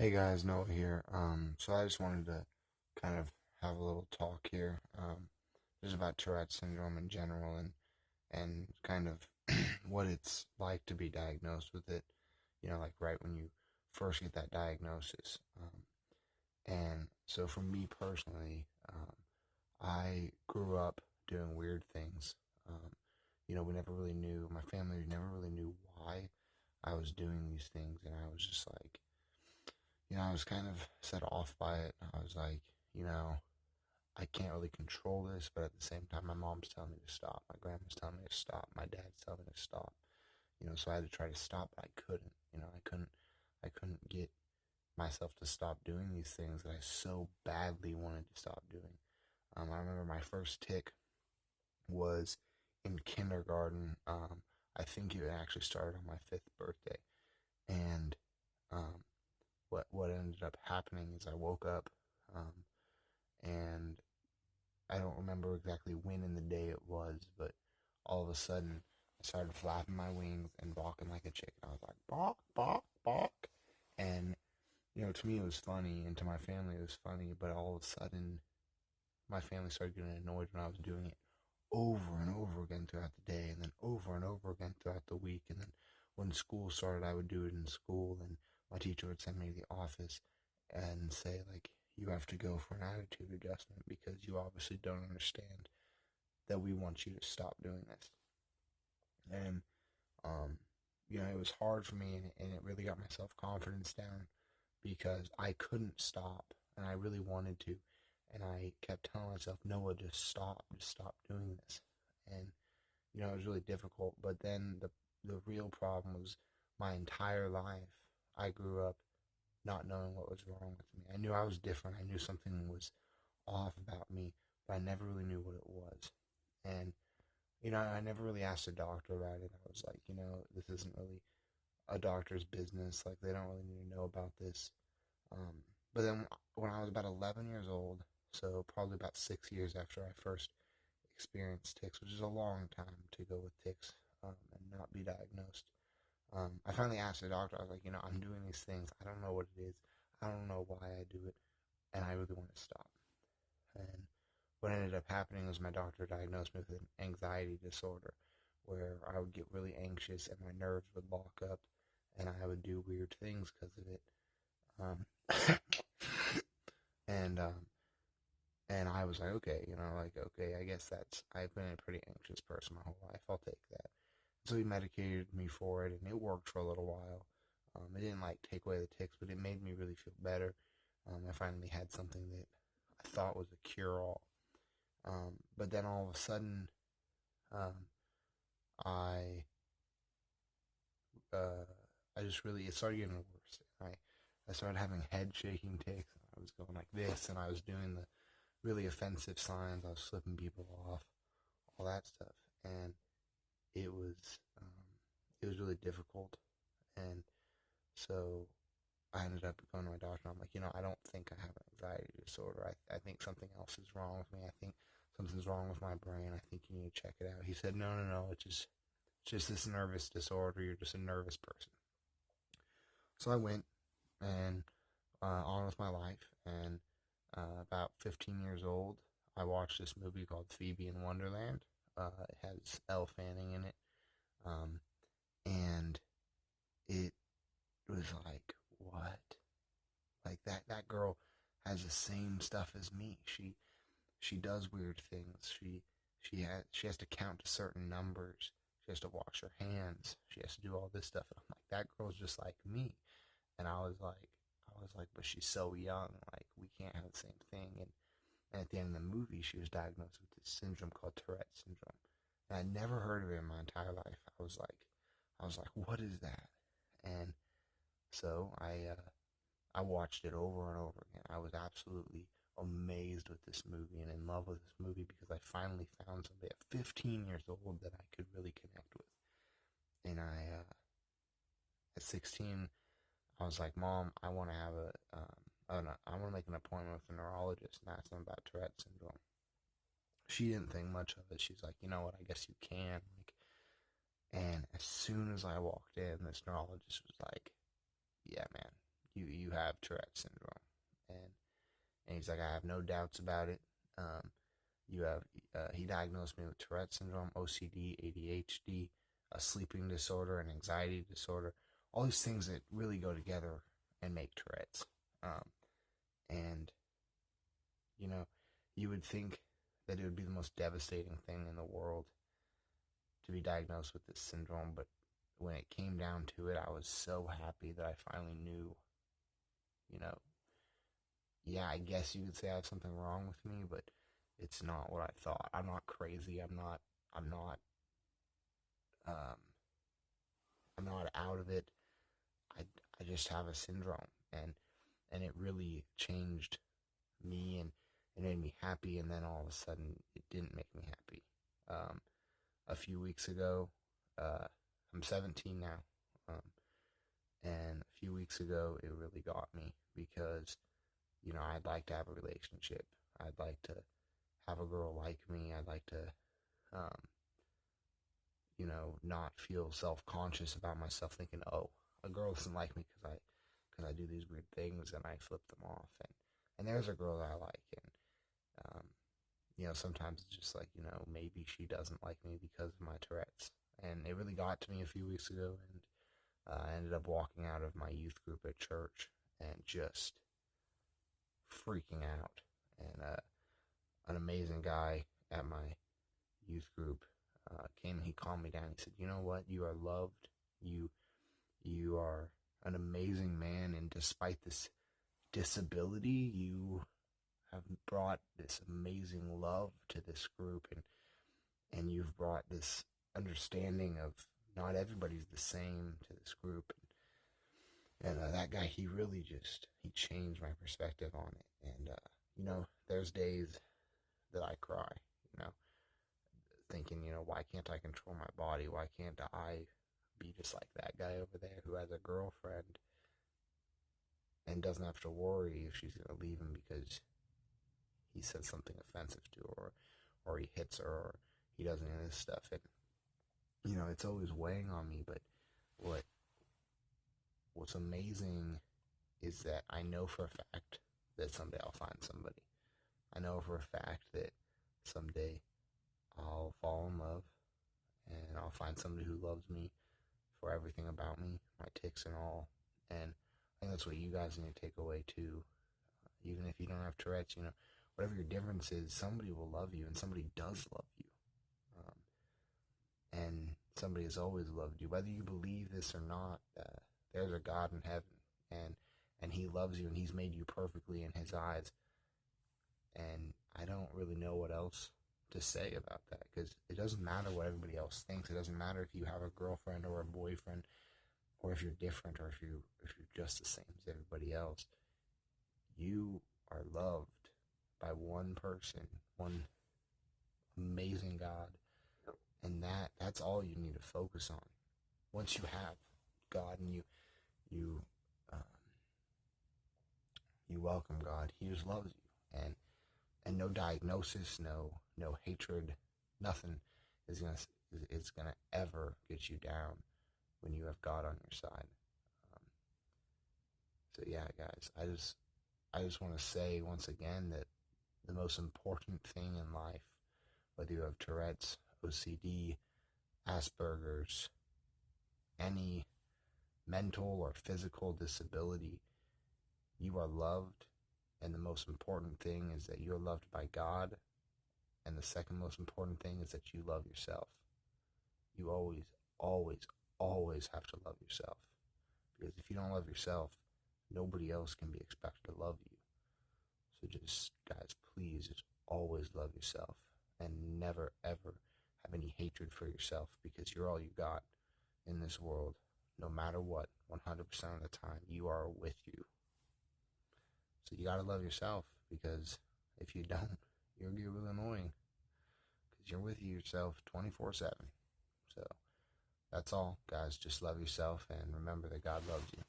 Hey guys, Noah here. So I just wanted to kind of have a little talk here, just about Tourette syndrome in general and kind of what it's like to be diagnosed with it. Like right when you first get that diagnosis. And so for me personally, I grew up doing weird things. We never really knew. My family never really knew why I was doing these things, and I was just like, I was kind of set off by it. I was like, you know, I can't really control this, but at the same time, my mom's telling me to stop. My grandma's telling me to stop. My dad's telling me to stop. So I had to try to stop, but I couldn't. I couldn't get myself to stop doing these things that I so badly wanted to stop doing. I remember my first tick was in kindergarten. I think it actually started on my fifth birthday, and um, what ended up happening is I woke up, um, and I don't remember exactly when in the day it was, but all of a sudden I started flapping my wings and barking like a chicken. I was like, bark, bark, bark. And, to me it was funny, and to my family it was funny, but all of a sudden my family started getting annoyed when I was doing it over and over again throughout the day, and then over and over again throughout the week. And then when school started, I would do it in school, and my teacher would send me to the office and say, like, you have to go for an attitude adjustment because you obviously don't understand that we want you to stop doing this. And, um, it was hard for me, and it really got my self confidence down because I couldn't stop, and I really wanted to. And I kept telling myself, Noah, just stop doing this. And it was really difficult. But then the real problem was my entire life. I grew up not knowing what was wrong with me. I knew I was different. I knew something was off about me, but I never really knew what it was. And I never really asked a doctor about it. I was like, this isn't really a doctor's business. Like, they don't really need to know about this. But then when I was about 11 years old, so probably about 6 years after I first experienced tics, which is a long time to go with tics, and not be diagnosed. I finally asked the doctor. I was like, I'm doing these things. I don't know what it is. I don't know why I do it, and I really want to stop. And what ended up happening was my doctor diagnosed me with an anxiety disorder, where I would get really anxious and my nerves would lock up, and I would do weird things because of it. Um, and and I was like, okay, okay, I guess I've been a pretty anxious person my whole life. I'll take that. So he medicated me for it, and it worked for a little while. It didn't like take away the tics, but it made me really feel better. I finally had something that I thought was a cure-all. But then all of a sudden, um, I uh, I just really it started getting worse. I started having head shaking tics. I was going like this, and I was doing the really offensive signs. I was flipping people off, all that stuff, and it was um, it was really difficult. And so I ended up going to my doctor. And I'm like, I don't think I have an anxiety disorder. I think something else is wrong with me. I think something's wrong with my brain. I think you need to check it out. He said, no, no, no. It's just this nervous disorder. You're just a nervous person. So I went and on with my life. And about 15 years old, I watched this movie called Phoebe in Wonderland. It has Elle Fanning in it. Um, and it was like, what? Like that girl has the same stuff as me. She does weird things. She has to count to certain numbers. She has to wash her hands. She has to do all this stuff. And I'm like, that girl's just like me. And I was like, but she's so young. Like, we can't have the same thing. And at the end of the movie, she was diagnosed with this syndrome called Tourette Syndrome. And I'd never heard of it in my entire life. I was like, what is that? And so I watched it over and over again. I was absolutely amazed with this movie and in love with this movie because I finally found somebody at 15 years old that I could really connect with. And at 16, I was like, Mom, I want to have I want to make an appointment with a neurologist and ask them about Tourette syndrome. She didn't think much of it. She's like, you know what? I guess you can. Like, and as soon as I walked in, this neurologist was like, yeah, man, you have Tourette syndrome, and he's like, I have no doubts about it. Um, you have he diagnosed me with Tourette syndrome, OCD, ADHD, a sleeping disorder, an anxiety disorder, all these things that really go together and make Tourette's. And you know, you would think that it would be the most devastating thing in the world to be diagnosed with this syndrome, but when it came down to it, I was so happy that I finally knew, you know, yeah, I guess you could say I have something wrong with me, but it's not what I thought. I'm not crazy. I'm not, um, I'm not out of it. I, I just have a syndrome, and it really changed me, and it made me happy, and then all of a sudden it didn't make me happy. Um, a few weeks ago, uh, I'm 17 now, and a few weeks ago it really got me because, I'd like to have a relationship. I'd like to have a girl like me. I'd like to, um, not feel self-conscious about myself thinking, oh, a girl doesn't like me because I do these weird things and I flip them off. And there's a girl that I like. And, sometimes it's just like, maybe she doesn't like me because of my Tourette's. And it really got to me a few weeks ago. And I ended up walking out of my youth group at church and just freaking out. And an amazing guy at my youth group came and he calmed me down. He said, "You know what? You are loved. You are an amazing man, and despite this disability, you have brought this amazing love to this group, and you've brought this understanding of not everybody's the same to this group." And that guy, he changed my perspective on it. And there's days that I cry, you know, thinking, why can't I control my body? Why can't I be just like that guy over there who has a girlfriend and doesn't have to worry if she's going to leave him because he says something offensive to her, or he hits her, or he does any of this stuff. And, it's always weighing on me, but what's amazing is that I know for a fact that someday I'll find somebody. I know for a fact that someday I'll fall in love and I'll find somebody who loves me for everything about me, my tics and all. And I think that's what you guys need to take away too. Even if you don't have Tourette's, whatever your difference is, somebody will love you, and somebody does love you. And somebody has always loved you, whether you believe this or not. There's a God in heaven, and He loves you, and He's made you perfectly in His eyes. And I don't really know what else to say about that, because it doesn't matter what everybody else thinks. It doesn't matter if you have a girlfriend or a boyfriend, or if you're different, or if you're just the same as everybody else. You are loved by one person, one amazing God, and that's all you need to focus on. Once you have God and you um, you welcome God, He just loves you, and no diagnosis, no hatred, nothing is gonna ever get you down when you have God on your side. Um, so yeah, guys, I just want to say once again that the most important thing in life, whether you have Tourette's, OCD, Asperger's, any mental or physical disability, you are loved, and the most important thing is that you're loved by God, and the second most important thing is that you love yourself. You always, always, always have to love yourself, because if you don't love yourself, nobody else can be expected to love you. So just, guys, please just always love yourself, and never, ever have any hatred for yourself, because you're all you got in this world. No matter what, 100% of the time, you are with you. So you gotta love yourself, because if you don't, you'll get really annoying, because you're with yourself 24/7. So that's all, guys. Just love yourself, and remember that God loves you.